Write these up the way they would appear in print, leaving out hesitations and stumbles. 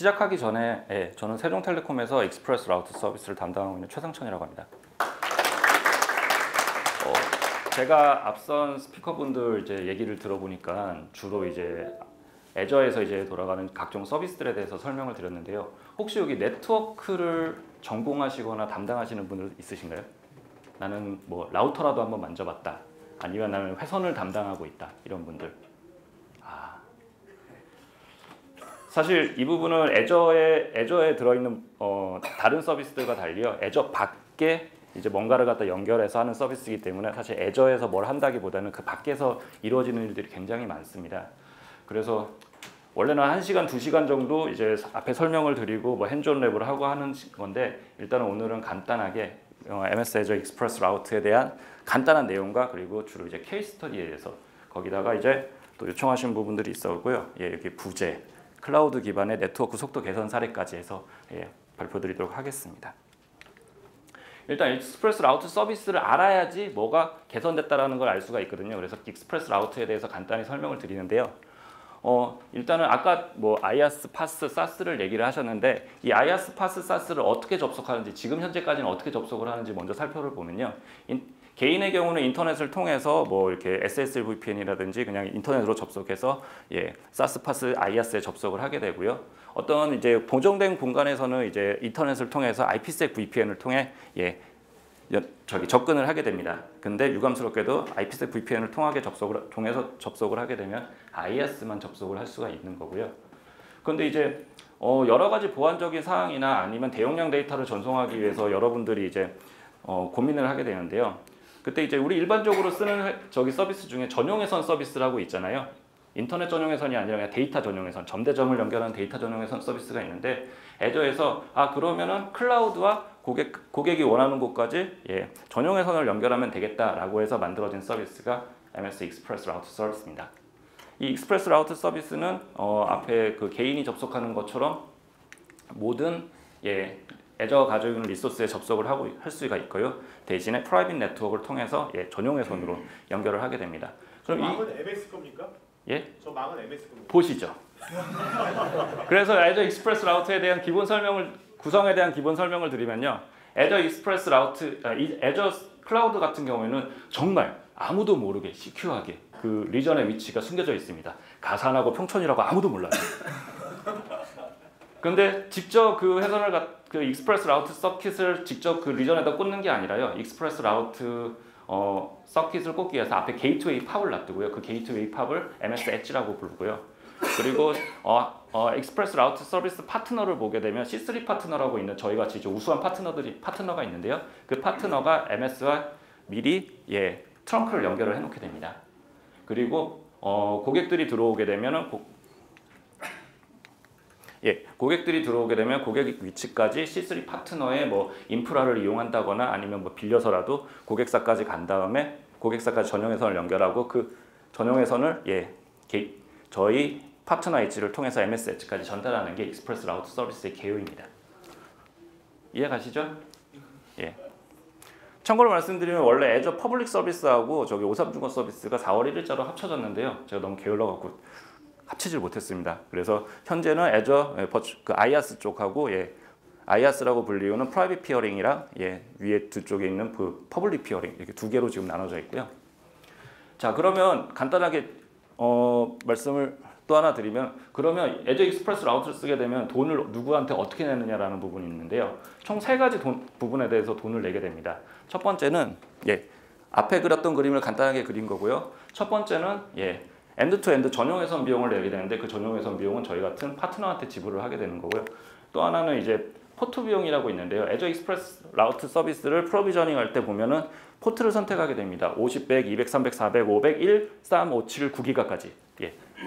시작하기 전에 저는 세종텔레콤에서 익스프레스 라우트 서비스를 담당하고 있는 최상천이라고 합니다. 제가 앞선 스피커분들 이제 얘기를 들어보니까 주로 이제 애저에서 이제 돌아가는 각종 서비스들에 대해서 설명을 드렸는데요. 혹시 여기 네트워크를 전공하시거나 담당하시는 분들 있으신가요? 나는 뭐 라우터라도 한번 만져봤다. 아니면 나는 회선을 담당하고 있다. 이런 분들. 사실 이 부분은 애저에 들어있는 다른 서비스들과 달리요. 애저 밖에 이제 뭔가를 갖다 연결해서 하는 서비스이기 때문에 사실 애저에서 뭘 한다기보다는 그 밖에서 이루어지는 일들이 굉장히 많습니다. 그래서 원래는 1시간, 2시간 정도 이제 앞에 설명을 드리고 뭐 핸즈온 랩을 하고 하는 건데 일단은 오늘은 간단하게 MS 애저 익스프레스 라우트에 대한 간단한 내용과 그리고 주로 이제 케이스 스터디에 대해서 거기다가 이제 또 요청하신 부분들이 있었고요. 여기 부재, 클라우드 기반의 네트워크 속도 개선 사례까지 해서 발표드리도록 하겠습니다. 일단 익스프레스 라우트 서비스를 알아야지 뭐가 개선됐다라는 걸 알 수가 있거든요. 그래서 익스프레스 라우트에 대해서 간단히 설명을 드리는데요. 일단은 아까 뭐 IaaS, PaaS, SaaS를 얘기를 하셨는데 이 IaaS, PaaS, SaaS를 어떻게 접속하는지 지금 현재까지는 어떻게 접속을 하는지 먼저 살펴보면요. 개인의 경우는 인터넷을 통해서 뭐 이렇게 SSL VPN이라든지 그냥 인터넷으로 접속해서 SaaS, PaaS, IaaS에 접속을 하게 되고요. 어떤 이제 보정된 공간에서는 이제 인터넷을 통해서 IPsec VPN을 통해 접근을 하게 됩니다. 근데 유감스럽게도 IPsec VPN을 통해서 접속을 하게 되면 IaaS만 접속을 할 수가 있는 거고요. 그런데 이제 여러 가지 보안적인 사항이나 아니면 대용량 데이터를 전송하기 위해서 여러분들이 이제 고민을 하게 되는데요. 그때 이제 우리 일반적으로 쓰는 서비스 중에 전용 회선 서비스라고 있잖아요. 인터넷 전용 회선이 아니라 그냥 데이터 전용 회선, 점대점을 연결하는 데이터 전용 회선 서비스가 있는데 애저에서 그러면은 클라우드와 고객이 원하는 곳까지 전용 회선을 연결하면 되겠다라고 해서 만들어진 서비스가 MS 익스프레스 라우트 서비스입니다. 이 익스프레스 라우트 서비스는 앞에 그 개인이 접속하는 것처럼 모든 애저 가지고 있는 리소스에 접속을 할 수가 있고요. 대신에 프라이빗 네트워크를 통해서 전용 회선으로 연결을 하게 됩니다. 그럼 망은 MS 겁니까? 예? 저 망은 MS 겁니까? 보시죠. 그래서 애저 익스프레스 라우트에 대한 구성에 대한 기본 설명을 드리면요. 애저 익스프레스 라우트, 애저 클라우드 같은 경우에는 정말 아무도 모르게 시큐하게 그 리전의 위치가 숨겨져 있습니다. 가산하고 평촌이라고 아무도 몰라요. 근데 직접 그 그 익스프레스 라우트 서킷을 직접 그 리전에다 꽂는 게 아니라요. 익스프레스 라우트 서킷을 꽂기 위해서 앞에 게이트웨이 팝을 놔두고요. 그 게이트웨이 팝을 MS 엣지라고 부르고요. 그리고 익스프레스 라우트 서비스 파트너를 보게 되면 C3 파트너라고 있는 저희 같이 이제 우수한 파트너가 있는데요. 그 파트너가 MS와 미리 트렁크를 연결을 해놓게 됩니다. 그리고 고객들이 들어오게 되면은 고객 위치까지 C3 파트너의 뭐 인프라를 이용한다거나 아니면 뭐 빌려서라도 고객사까지 간 다음에 고객사까지 전용 회선을 연결하고 그 전용 회선을 저희 파트너 엣지를 통해서 MS 엣지까지 전달하는 게 익스프레스 라우트 서비스의 개요입니다. 이해 가시죠? 참고로 말씀드리면 원래 애저 퍼블릭 서비스하고 저기 53중거 서비스가 4월 1일자로 합쳐졌는데요. 제가 너무 게을러 갖고 합치질 못했습니다. 그래서 현재는 애저 그 IaaS 쪽하고 IaaS라고 불리우는 프라이빗 피어링이랑 위에 두 쪽에 있는 그 퍼블릭 피어링 이렇게 두 개로 지금 나눠져 있고요. 자, 그러면 간단하게 말씀을 또 하나 드리면 그러면 애저 익스프레스 라우트를 쓰게 되면 돈을 누구한테 어떻게 내느냐라는 부분이 있는데요. 총 3가지 부분에 대해서 돈을 내게 됩니다. 첫 번째는 앞에 그렸던 그림을 간단하게 그린 거고요. 첫 번째는 엔드-투-엔드 전용 회선 비용을 내게 되는데 그 전용 회선 비용은 저희 같은 파트너한테 지불을 하게 되는 거고요. 또 하나는 이제 포트 비용이라고 있는데요. 애저 익스프레스 라우트 서비스를 프로비저닝 할 때 보면은 포트를 선택하게 됩니다. 50, 100, 200, 300, 400, 500, 1, 3, 5, 7, 9기가까지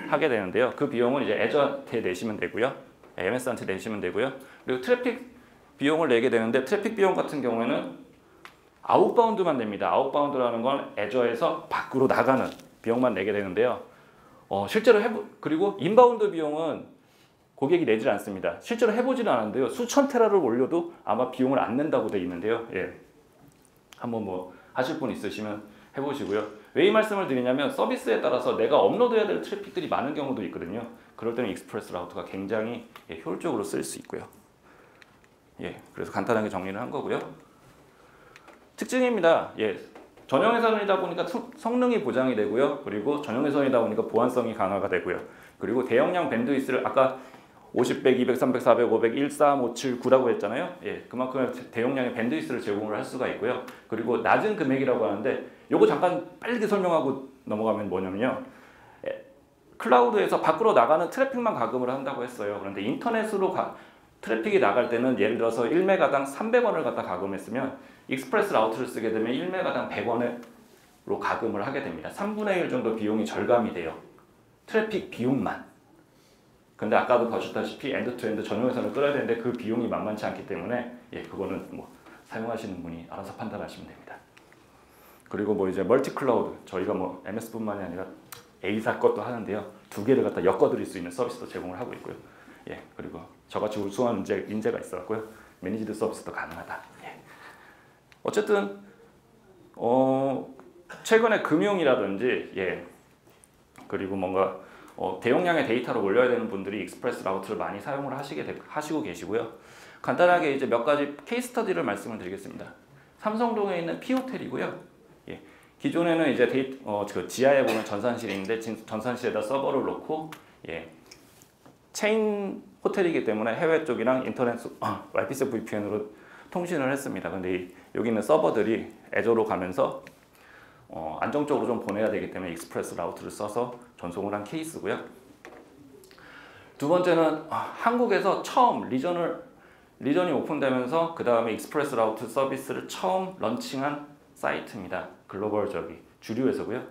하게 되는데요. 그 비용은 이제 애저한테 내시면 되고요. MS한테 내시면 되고요. 그리고 트래픽 비용을 내게 되는데 트래픽 비용 같은 경우에는 아웃바운드만 냅니다. 아웃바운드라는 건 애저에서 밖으로 나가는 비용만 내게 되는데요. 실제로 그리고 인바운드 비용은 고객이 내질 않습니다. 실제로 해보지는 않았는데요. 수천 테라를 올려도 아마 비용을 안 낸다고 되어 있는데요. 한번 뭐 하실 분 있으시면 해보시고요. 왜 이 말씀을 드리냐면 서비스에 따라서 내가 업로드해야 될 트래픽들이 많은 경우도 있거든요. 그럴 때는 익스프레스 라우터가 굉장히 효율적으로 쓸 수 있고요. 그래서 간단하게 정리를 한 거고요. 특징입니다. 전용 회선이다 보니까 성능이 보장이 되고요. 그리고 전용 회선이다 보니까 보안성이 강화가 되고요. 그리고 대용량 밴드위스를 아까 50, 100, 200, 300, 400, 500, 1, 3, 5, 7, 9라고 했잖아요. 그만큼 대용량의 밴드위스를 제공을 할 수가 있고요. 그리고 낮은 금액이라고 하는데 요거 잠깐 빨리 설명하고 넘어가면 뭐냐면요. 클라우드에서 밖으로 나가는 트래픽만 가금을 한다고 했어요. 그런데 인터넷으로 트래픽이 나갈 때는 예를 들어서 1메가당 300원을 갖다 가금했으면 익스프레스 라우터를 쓰게 되면 1메가당 100원으로 가금을 하게 됩니다. 3분의 1 정도 비용이 절감이 돼요. 트래픽 비용만. 근데 아까도 보셨다시피 엔드-투-엔드 전용 회선을 끌어야 되는데 그 비용이 만만치 않기 때문에 그거는 뭐 사용하시는 분이 알아서 판단하시면 됩니다. 그리고 뭐 이제 멀티 클라우드 저희가 뭐 MS뿐만이 아니라 A사 것도 하는데요. 두 개를 갖다 엮어드릴 수 있는 서비스도 제공을 하고 있고요. 그리고 저같이 우수한 인재가 있어갖고요. 매니지드 서비스도 가능하다. 어쨌든 최근에 금융이라든지 그리고 뭔가 대용량의 데이터를 올려야 되는 분들이 익스프레스 라우터를 많이 사용을 하시고 계시고요. 간단하게 이제 몇 가지 케이스 스터디를 말씀을 드리겠습니다. 삼성동에 있는 P호텔이고요. 기존에는 이제 그 지하에 보면 전산실이 있는데 전산실에다 서버를 놓고 체인 호텔이기 때문에 해외 쪽이랑 인터넷 IPsec VPN으로 통신을 했습니다. 근데 여기 있는 서버들이 애저로 가면서 안정적으로 좀 보내야 되기 때문에 익스프레스 라우터를 써서 전송을 한 케이스고요. 두 번째는 한국에서 처음 리전이 오픈되면서 그 다음에 익스프레스 라우터 서비스를 처음 런칭한 사이트입니다. 글로벌 주류에서고요.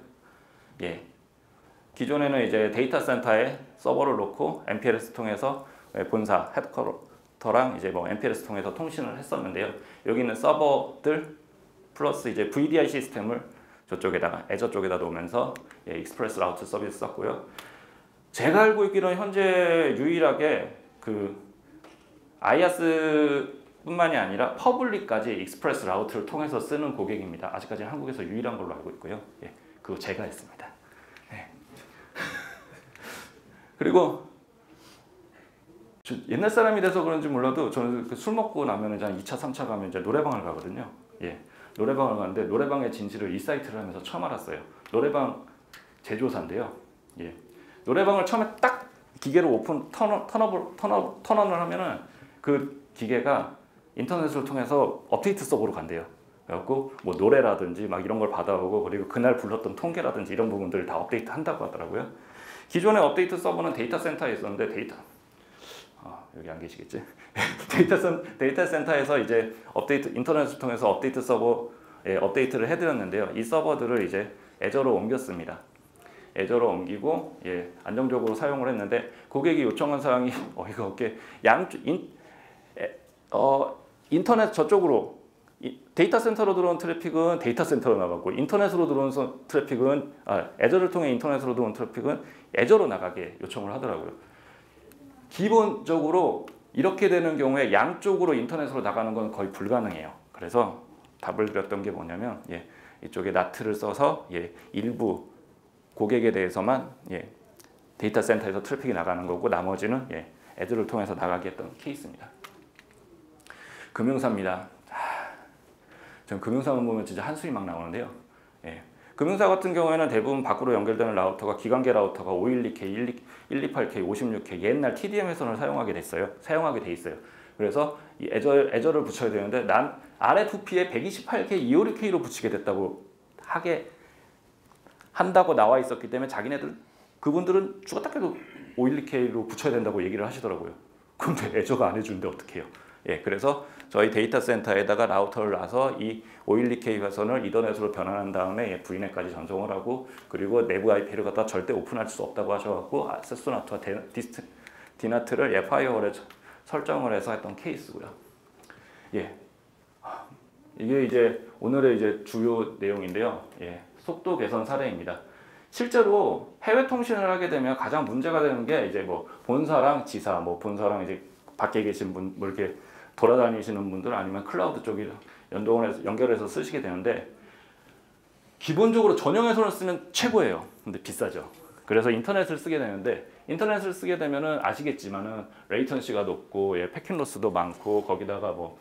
기존에는 이제 데이터 센터에 서버를 놓고 MPLS 통해서 본사 헤드쿼터랑 이제 뭐 MPLS 통해서 통신을 했었는데요. 여기 있는 서버들 플러스 이제 VDI 시스템을 저쪽에다가 애저 쪽에다 놓으면서 익스프레스 라우터 서비스 썼고요. 제가 알고 있기로는 현재 유일하게 그 아이아스뿐만이 아니라 퍼블릭까지 익스프레스 라우터를 통해서 쓰는 고객입니다. 아직까지 한국에서 유일한 걸로 알고 있고요. 그거 제가 했습니다. 그리고 옛날 사람이 돼서 그런지 몰라도 저는 술 먹고 나면 이제 2차, 3차 가면 이제 노래방을 가거든요. 노래방을 가는데 노래방의 진실을 이 사이트를 하면서 처음 알았어요. 노래방 제조사인데요. 노래방을 처음에 딱 기계로 턴온을 하면은 그 기계가 인터넷을 통해서 업데이트 서버로 간대요. 그래갖고 뭐 노래라든지 막 이런 걸 받아오고 그리고 그날 불렀던 통계라든지 이런 부분들을 다 업데이트 한다고 하더라고요. 기존의 업데이트 서버는 데이터 센터에 있었는데 여기 안 계시겠지? 데이터 센터에서 이제 인터넷을 통해서 업데이트 서버에 업데이트를 해드렸는데요. 이 서버들을 이제 애저로 옮겼습니다. 애저로 옮기고 안정적으로 사용을 했는데 고객이 요청한 사항이 어이가 없게 인터넷 저쪽으로 데이터 센터로 들어온 트래픽은 데이터 센터로 나가고 인터넷으로 들어온 트래픽은 애저를 통해 인터넷으로 들어온 트래픽은 애저로 나가게 요청을 하더라고요. 기본적으로 이렇게 되는 경우에 양쪽으로 인터넷으로 나가는 건 거의 불가능해요. 그래서 답을 드렸던 게 뭐냐면 이쪽에 나트를 써서 일부 고객에 대해서만 데이터 센터에서 트래픽이 나가는 거고 나머지는 애들을 통해서 나가게 했던 케이스입니다. 금융사입니다. 전 금융사만 보면 진짜 한숨이 막 나오는데요. 금융사 같은 경우에는 대부분 밖으로 연결되는 라우터가 기관계 라우터가 512K, 128K, 56K 옛날 TDM 회선을 사용하게 돼 있어요. 그래서 이 애저를 붙여야 되는데 난 RFP에 128K, 256K로 붙이게 됐다고 한다고 나와 있었기 때문에 그분들은 죽었다 깨도 512K로 붙여야 된다고 얘기를 하시더라고요. 근데 애저가 안 해주는데 어떡해요? 그래서 저희 데이터 센터에다가 라우터를 놔서 이 512K 회선을 이더넷으로 변환한 다음에 V넷까지 전송을 하고 그리고 내부 IP를 갖다 절대 오픈할 수 없다고 하셔갖고 세소나트와 디나트를 파이어월에 설정을 해서 했던 케이스고요. 이게 이제 오늘의 이제 주요 내용인데요. 속도 개선 사례입니다. 실제로 해외 통신을 하게 되면 가장 문제가 되는 게 이제 뭐 본사랑 지사, 뭐 본사랑 이제 밖에 계신 분, 뭐 이렇게 돌아다니시는 분들 아니면 클라우드 쪽이 연결해서 쓰시게 되는데 기본적으로 전용해선을 쓰면 최고예요. 근데 비싸죠. 그래서 인터넷을 쓰게 되는데 인터넷을 쓰게 되면은 아시겠지만은 레이턴시가 높고 예, 패킷 로스도 많고 거기다가 뭐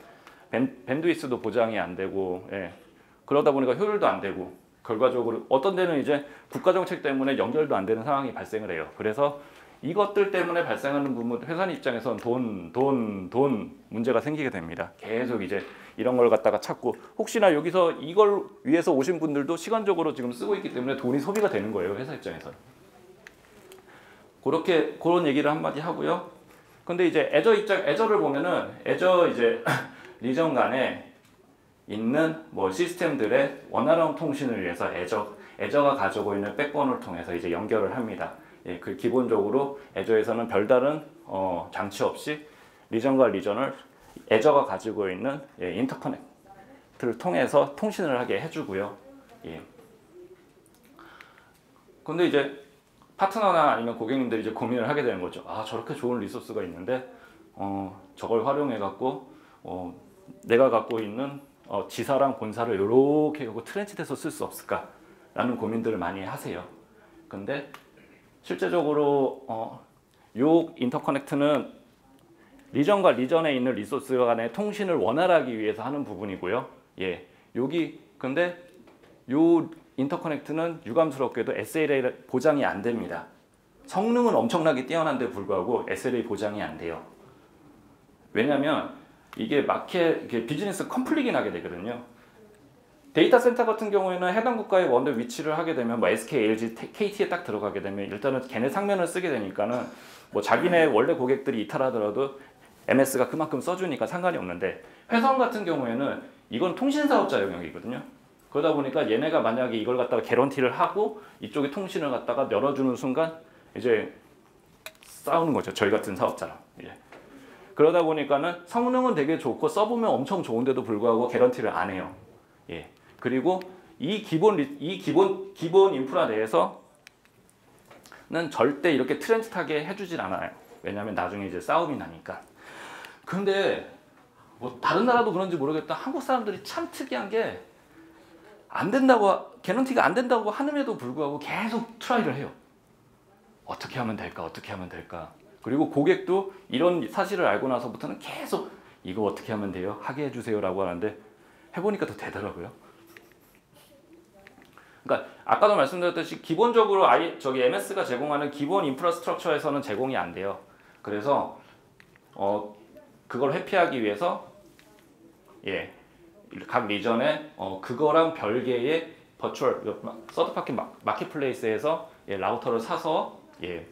밴드위스도 보장이 안 되고 예, 그러다 보니까 효율도 안 되고 결과적으로 어떤 데는 이제 국가 정책 때문에 연결도 안 되는 상황이 발생을 해요. 그래서 이것들 때문에 발생하는 부분 회사 입장에선 돈 문제가 생기게 됩니다. 계속 이제 이런 걸 갖다가 찾고 혹시나 여기서 이걸 위해서 오신 분들도 시간적으로 지금 쓰고 있기 때문에 돈이 소비가 되는 거예요. 회사 입장에서. 그런 얘기를 한마디 하고요. 근데 이제 애저를 보면은 애저 이제 리전 간에 있는 뭐 시스템들의 원활한 통신을 위해서 애저가 가지고 있는 백본을 통해서 이제 연결을 합니다. 예, 그 기본적으로 애저에서는 별다른 장치 없이 리전과 리전을 애저가 가지고 있는 예, 인터커넥트를 통해서 통신을 하게 해주고요. 예. 근데 이제 파트너나 아니면 고객님들이 이제 고민을 하게 되는 거죠. 아, 저렇게 좋은 리소스가 있는데 저걸 활용해 갖고 내가 갖고 있는 지사랑 본사를 이렇게 하고 트랜짓해서 쓸 수 없을까라는 고민들을 많이 하세요. 근데 실제적으로 요 인터커넥트는 리전과 리전에 있는 리소스 간의 통신을 원활하게 위해서 하는 부분이고요. 예, 근데 요 인터커넥트는 유감스럽게도 SLA 보장이 안 됩니다. 성능은 엄청나게 뛰어난데 불구하고 SLA 보장이 안 돼요. 왜냐하면 이게 비즈니스 컴플릭이 나게 되거든요. 데이터 센터 같은 경우에는 해당 국가의 원대 위치를 하게 되면 뭐 SK, LG, KT에 딱 들어가게 되면 일단은 걔네 상면을 쓰게 되니까는 뭐 자기네 원래 고객들이 이탈하더라도 MS가 그만큼 써주니까 상관이 없는데 회선 같은 경우에는 이건 통신사업자 영역이거든요. 그러다 보니까 얘네가 만약에 이걸 갖다가 개런티를 하고 이쪽에 통신을 갖다가 열어주는 순간 이제 싸우는 거죠. 저희 같은 사업자랑. 예. 그러다 보니까는 성능은 되게 좋고 써보면 엄청 좋은데도 불구하고 개런티를 안 해요. 예. 그리고 이 기본 인프라 내에서는 절대 이렇게 트렌치하게 해주질 않아요. 왜냐하면 나중에 이제 싸움이 나니까. 근데 뭐 다른 나라도 그런지 모르겠다. 한국 사람들이 참 특이한 게 안 된다고 개런티가 안 된다고 하는데도 불구하고 계속 트라이를 해요. 어떻게 하면 될까? 어떻게 하면 될까? 그리고 고객도 이런 사실을 알고 나서부터는 계속 이거 어떻게 하면 돼요? 하게 해주세요라고 하는데 해보니까 더 되더라고요. 그러니까 아까도 말씀드렸듯이 기본적으로 MS가 제공하는 기본 인프라스트럭처에서는 제공이 안 돼요. 그래서 그걸 회피하기 위해서 예, 각 리전에 그거랑 별개의 버추얼 서드파티 마켓플레이스에서 예, 라우터를 사서 예,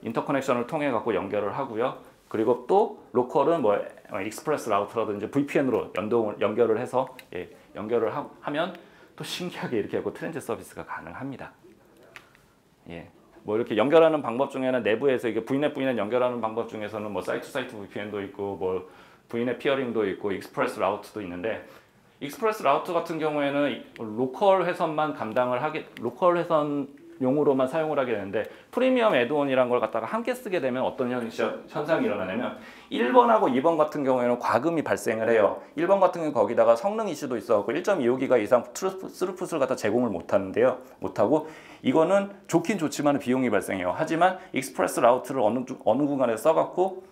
인터커넥션을 통해 갖고 연결을 하고요. 그리고 또 로컬은 뭐 익스프레스 라우터라든지 VPN으로 연결을 해서 예, 연결을 하면 또 신기하게 이렇게 하고 트랜짓 서비스가 가능합니다. 예. 뭐 이렇게 연결하는 방법 중에는 내부에서 이게 VNet 연결하는 방법 중에서는 뭐 사이트 투 사이트 VPN도 있고 뭐 VNet 피어링도 있고 익스프레스 라우트도 있는데 익스프레스 라우트 같은 경우에는 로컬 회선만 로컬 회선용으로만 사용을 하게 되는데 프리미엄 애드온이란 걸 갖다가 함께 쓰게 되면 어떤 현상이 일어나냐면 1번하고 2번 같은 경우에는 과금이 발생을 해요. 1번 같은 경우는 거기다가 성능 이슈도 있어갖고 1.25기가 이상 스루풋을 갖다 제공을 못하고 이거는 좋긴 좋지만 비용이 발생해요. 하지만 익스프레스 라우트를 어느 구간에 써갖고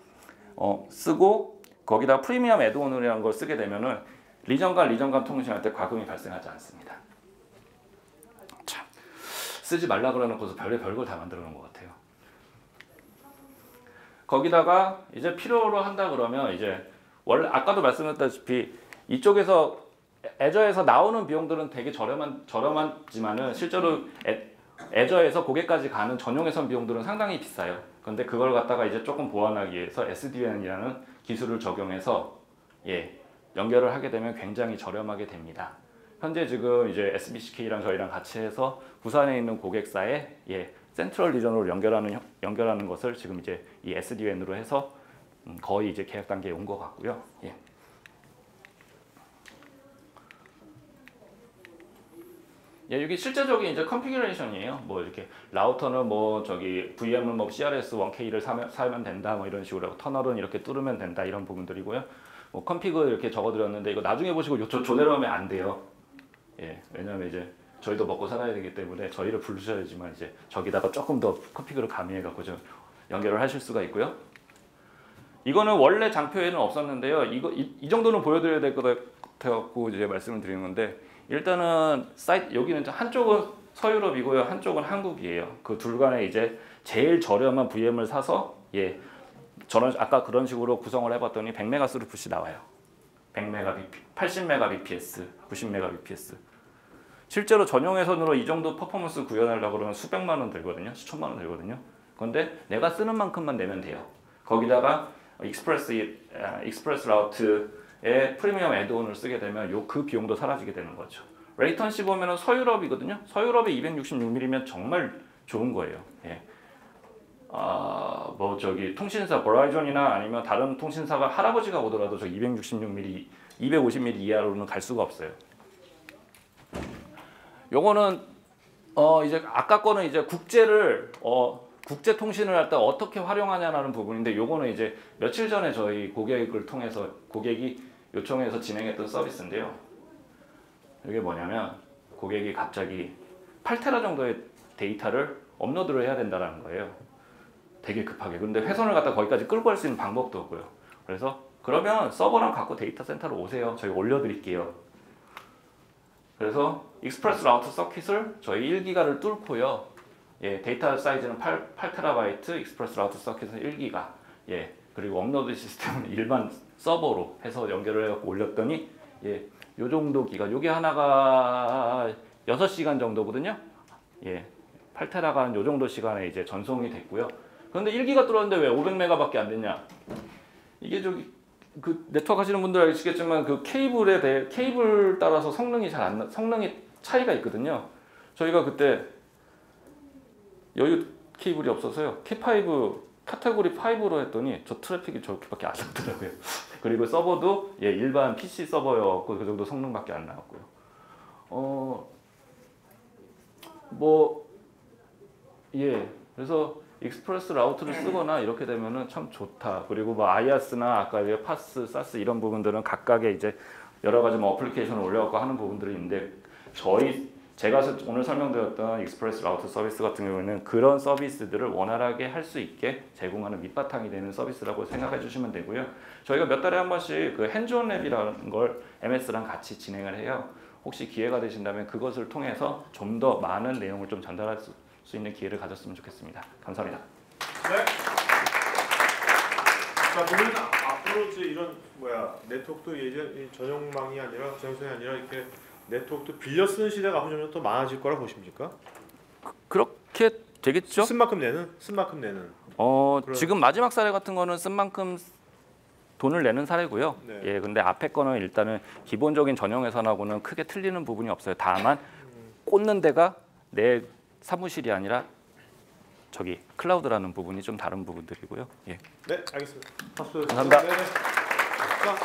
쓰고 거기다 프리미엄 애드온이라는 걸 쓰게 되면은 리전 간 통신할 때 과금이 발생하지 않습니다. 참 쓰지 말라 그러놓고서 별걸 다 만들어 놓은 것 같아요. 거기다가 이제 필요로 한다 그러면 이제 원래 아까도 말씀드렸다시피 이쪽에서 애저에서 나오는 비용들은 되게 저렴하지만은 실제로 애저에서 고객까지 가는 전용 회선 비용들은 상당히 비싸요. 근데 그걸 갖다가 이제 조금 보완하기 위해서 SDN이라는 기술을 적용해서 예, 연결을 하게 되면 굉장히 저렴하게 됩니다. 현재 지금 이제 SBCK랑 저희랑 같이 해서 부산에 있는 고객사에 예, 센트럴 리전으로 연결하는 것을 지금 이제 이 SDN으로 해서 거의 이제 계약 단계에 온 것 같고요. 예. 예, 여기 실제적인 이제 컨피규레이션이에요. 뭐 이렇게 라우터는 뭐 저기 VM은 뭐 CRS 1K를 사면 된다 뭐 이런 식으로 하고 터널은 이렇게 뚫으면 된다 이런 부분들이고요. 뭐 컨피그 이렇게 적어드렸는데 이거 나중에 보시고 조내로 하면 안 돼요. 예, 왜냐하면 이제 저희도 먹고 살아야 되기 때문에 저희를 부르셔야지만 이제 저기다가 조금 더 커피 그릇 가미해 갖고 좀 연결을 하실 수가 있고요. 이거는 원래 장표에는 없었는데요. 이 정도는 보여드려야 될 것 같아갖고 이제 말씀을 드리는 건데, 일단은 사이트 여기는 한쪽은 서유럽이고요, 한쪽은 한국이에요. 그 둘 간에 이제 제일 저렴한 VM을 사서 저는 아까 그런 식으로 구성을 해봤더니 100메가 스루풋이 나와요. 100메가 bps, 80메가 bps, 90메가 bps. 실제로 전용회선으로 이 정도 퍼포먼스 구현하려고 그러면 수백만 원 들거든요, 수천만 원 들거든요. 그런데 내가 쓰는 만큼만 내면 돼요. 거기다가 익스프레스 라우트의 프리미엄 애드온을 쓰게 되면 그 비용도 사라지게 되는 거죠. 레이턴시 보면은 서유럽이거든요. 서유럽이 266mm면 정말 좋은 거예요. 예. 뭐 저기 통신사 버라이전이나 아니면 다른 통신사가 할아버지가 오더라도 저 266mm, 250mm 이하로는 갈 수가 없어요. 요거는 이제 아까 거는 이제 국제 통신을 할 때 어떻게 활용하냐라는 부분인데, 요거는 이제 며칠 전에 저희 고객을 통해서 고객이 요청해서 진행했던 서비스인데요. 이게 뭐냐면 고객이 갑자기 8테라 정도의 데이터를 업로드를 해야 된다는 거예요. 되게 급하게. 근데 회선을 갖다 거기까지 끌고 갈 수 있는 방법도 없고요. 그래서 그러면 서버랑 갖고 데이터 센터로 오세요. 저희 올려드릴게요. 그래서 익스프레스 라우터 서킷을 저희 1기가를 뚫고요. 데이터 사이즈는 8TB, 익스프레스 라우터 서킷은 1기가. 그리고 업로드 시스템은 일반 서버로 해서 연결을 해갖고 올렸더니 요 정도 기간, 요게 하나가 6시간 정도거든요. 8테라가 요 정도 시간에 이제 전송이 됐고요. 그런데 1기가 뚫었는데 왜 500메가밖에 안 됐냐? 이게 저기 그 네트워크 하시는 분들 아시겠지만 그 케이블 따라서 성능이 차이가 있거든요. 저희가 그때 여유 케이블이 없어서요. K5 카테고리 5로 했더니 저 트래픽이 저렇게밖에 안 나더라고요. 그리고 서버도 일반 PC 서버였고 그 정도 성능밖에 안 나왔고요. 그래서 익스프레스 라우트를 쓰거나 이렇게 되면은 참 좋다. 그리고 뭐 아이아스나 아까 파스, 사스 이런 부분들은 각각의 이제 여러 가지 뭐 어플리케이션을 올려갖고 하는 부분들이 있는데, 제가 오늘 설명드렸던 익스프레스 라우터 서비스 같은 경우에는 그런 서비스들을 원활하게 할 수 있게 제공하는 밑바탕이 되는 서비스라고 생각해 주시면 되고요. 저희가 몇 달에 한 번씩 그 핸즈온 랩이라는 걸 MS랑 같이 진행을 해요. 혹시 기회가 되신다면 그것을 통해서 좀 더 많은 내용을 좀 전달할 수 있는 기회를 가졌으면 좋겠습니다. 감사합니다. 네. 자, 그러면 앞으로 이제 이런 네트워크도 예전 전용망이 아니라 전용선이 아니라 이렇게 네트워크도 빌려 쓰는 시대가 앞으로 좀 더 많아질 거라 보십니까? 그렇게 되겠죠? 쓴 만큼 내는. 지금 마지막 사례 같은 거는 쓴 만큼 돈을 내는 사례고요. 네. 근데 앞에 거는 일단은 기본적인 전용 회선하고는 크게 틀리는 부분이 없어요. 다만 꽂는 데가 내 사무실이 아니라 저기 클라우드라는 부분이 좀 다른 부분들이고요. 네, 알겠습니다. 박수. 감사합니다. 네. 자,